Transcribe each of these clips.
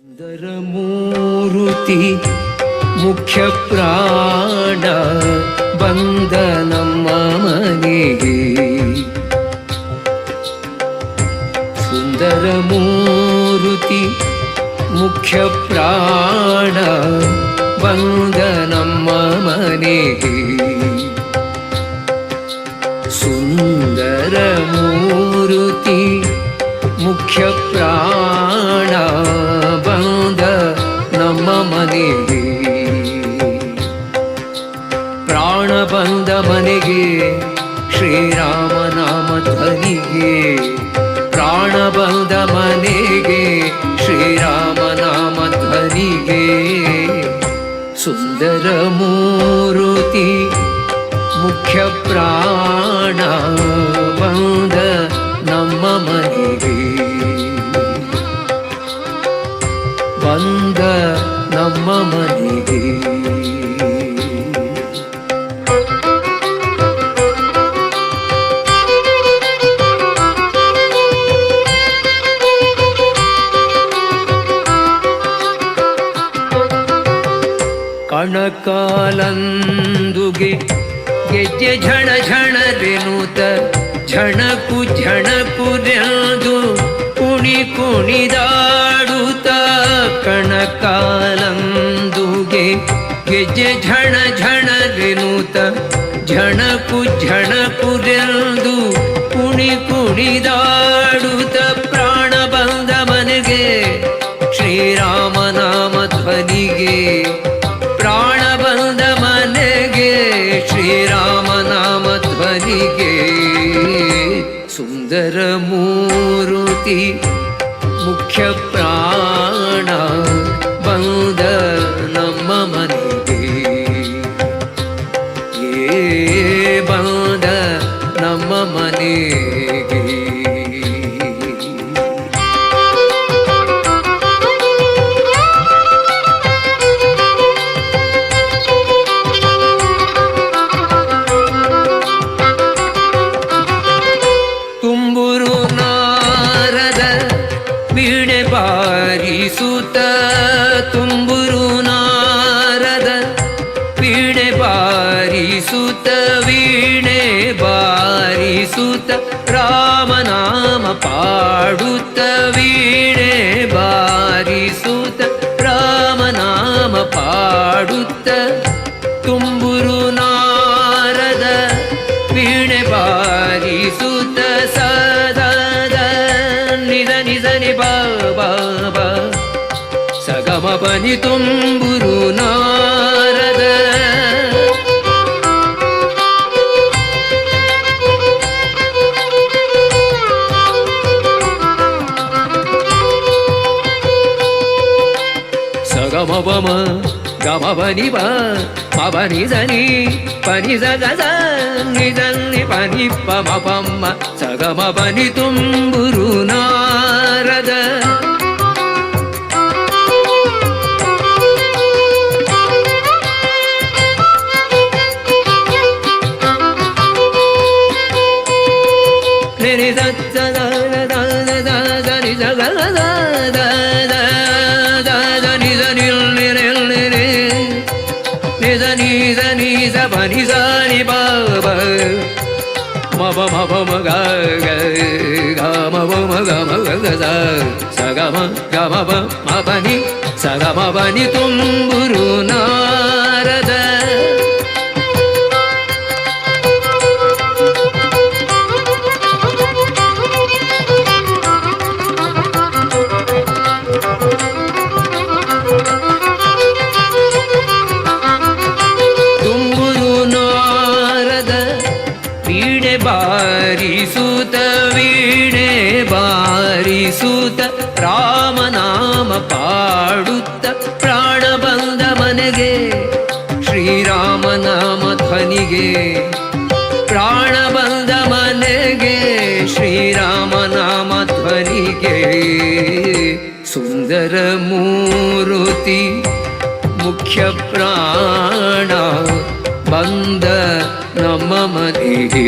ಸುಂದರಮೂರುತಿ ಮುಖ್ಯ ಪ್ರಾಣ ಬಂದ ನಮ್ಮ ಮನೆಗೆ. ಸುಂದರಮೂರುತಿ ಮುಖ್ಯ ಪ್ರಾಣ ಬಂದ ನಮ್ಮ ಮನೆಗೆ. ಸುಂದರಮೂರುತಿ ಮುಖ್ಯ ಪ್ರಾಣ ಬಂದ ನಮ್ಮ ಮನೆಗೆ. ಪ್ರಾಣ ಬಂದ ಮನೆಗೆ ಶ್ರೀರಾಮನಾಮ ಧ್ವನಿಗೆ. ಪ್ರಾಣ ಬಂದ ಮನೆಗೆ ಶ್ರೀರಾಮನಾಮ ಧ್ವನಿಗೆ. ಸುಂದರ ಮೂರುತಿ ಮುಖ್ಯ ಪ್ರಾಣ ಬಂದ ನಮ್ಮ ಮನೆಗೆ. ಬಂದ ನಮ್ಮ ಮನೆಗೆ. ಕಣಕಾಲಂದುಗೆ ಗೆಜ್ಜೆ ಝಣ ಝಣರೆನುತ ಝಣಕು ಝಣಕುರೆಂದು ಕುಣಿ ಕುಣಿದಾಡುತ್ತ. ಕಣಕಾಲಂದುಗೆ ಗೆಜ್ಜೆ ಝಣ ಝಣರೆನುತ ಝಣಕು ಝಣಕುರೆಂದು ಕುಣಿ ಕುಣಿದಾಡುತ್ತ. ಪ್ರಾಣ ಬಂದ ಮನೆಗೆ ಶ್ರೀರಾಮನಾಮ ಧ್ವನಿಗೆ. ಪ್ರಾಣ ಬಂದ ಮನೆಗೆ ಶ್ರೀರಾಮನಾಮ ಧ್ವನಿಗೆ. ಸುಂದರ ಮೂರುತಿ ಮುಖ್ಯ ಪ್ರಾಣ ಬಂದ ನಮ್ಮ ಮನೆಗೆ. ಬಂದ ನಮ್ಮ ಮನೆಗೆ. ಬಾರಿಸುತ್ತ ತುಂಬುರು ನಾರದ ವೀಣೆ ಬಾರಿಸುತ್ತ. ವೀಣೆ ಬಾರಿಸುತ್ತ ರಾಮನಾಮ ಪಾಡುತ್ತ. ವೀಣೆ ಬಾರಿಸುತ್ತ ರಾಮನಾಮ ಪಾಡುತ್ತ. ತುಂಬುರು ನಾರದ ವೀಣೆ ಬಾರಿಸುತ್ತ. ಸದಾ ನಿದ ನಿದ ನಿ ಬಾಬಾ ಸಗಮ ಬನಿ ತುಂಬುರು ನಾರದ. ಸಗಮ ಬಮ ಗಮ ಬನಿ ಬ ಮಬನಿ ಜನಿ ಪನಿ ಜಗ ನಿಜನಿ ಪನಿ ಪಮ ಪಮ್ಮ. ಸಗಮ ಬನಿ ತುಂಬುರು ನಾರದ. ನಿನಿ ದತ್ತ ನಿ ಜಗ ನಿಜ ನಿಲ್ ನಿಲ್ ನಿಜ ನಿಜ ನಿಜ ಬನಿ ಜನಿ ಬಾಬ ಮಬ ಮಬ ಮಗ ಗಮ ಬಮ ಗಮ ಗಜ ಸಗಮ ಗಮ ಬ ಮಬನಿ ಸಗಮ ಬನಿ ತುಂಬುರು ನಾರದ. ಬಾರಿಸುತ್ತ ವೀಣೆ ಬಾರಿಸುತ್ತ ರಾಮನಾಮ ಪಾಡುತ್ತ. ಪ್ರಾಣ ಬಂದ ಮನೆಗೆ ಶ್ರೀರಾಮನಾಮ ಧ್ವನಿಗೆ. ಪ್ರಾಣ ಬಂದ ಮನೆಗೆ ಶ್ರೀರಾಮನಾಮ ಧ್ವನಿಗೆ. ಸುಂದರ ಮೂರುತಿ ಮುಖ್ಯ ಪ್ರಾಣ ಬಂದ ನಮ್ಮ ಮನೆಗೆ.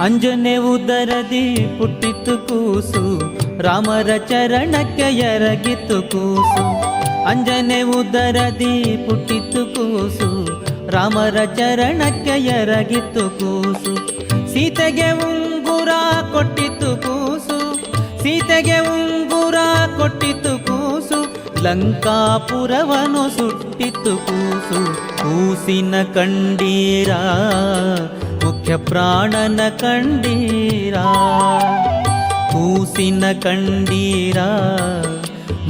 ಅಂಜನೆ ಉದರದಿ ಪುಟ್ಟಿತು ಕೂಸು, ರಾಮರ ಚರಣಕ್ಕೆ ಎರಗಿತು ಕೂಸು. ಅಂಜನೆ ಉದರದಿ ಪುಟ್ಟಿತು ಕೂಸು, ರಾಮರ ಚರಣಕ್ಕೆ ಎರಗಿತು ಕೂಸು. ಸೀತೆಗೆ ಉಂಗುರ ಕೊಟ್ಟಿತು ಕೂಸು, ಸೀತೆಗೆ ಉಂಗುರ ಕೊಟ್ಟಿತು ಕೂಸು. ಲಂಕಾಪುರವನು ಸುಟ್ಟಿತು ಕೂಸು. ಕೂಸಿನ ಕಂಡೀರ, ಮುಖ್ಯ ಪ್ರಾಣನ ಕಂಡೀರ. ಕೂಸಿನ ಕಂಡೀರ,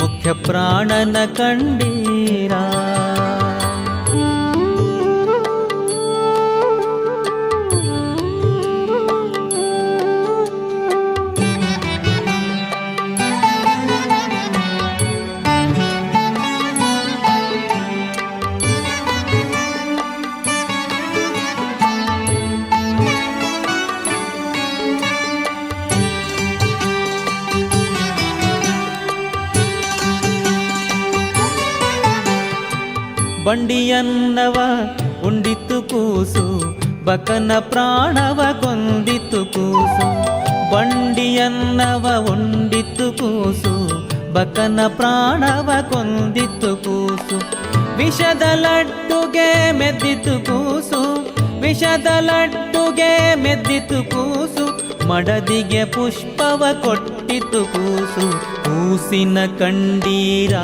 ಮುಖ್ಯ ಪ್ರಾಣನ ಕಂಡೀರ. ಬಂಡಿಯನ್ನವ ಉಂಡಿತು ಕೂಸು, ಬಕನ ಪ್ರಾಣವ ಕೊಂದಿತು ಕೂಸು. ಬಂಡಿಯನ್ನವ ಉಂಡಿತು ಕೂಸು, ಬಕನ ಪ್ರಾಣವ ಕೊಂದಿತು ಕೂಸು. ವಿಷದ ಲಡ್ಡುಗೆ ಮೆದ್ದಿತು ಕೂಸು, ವಿಷದ ಲಡ್ಡುಗೆ ಮೆದ್ದಿತು ಕೂಸು. ಮಡದಿಗೆ ಪುಷ್ಪವ ಕೊಟ್ಟಿತು ಕೂಸು. ಕೂಸಿನ ಕಂಡೀರ,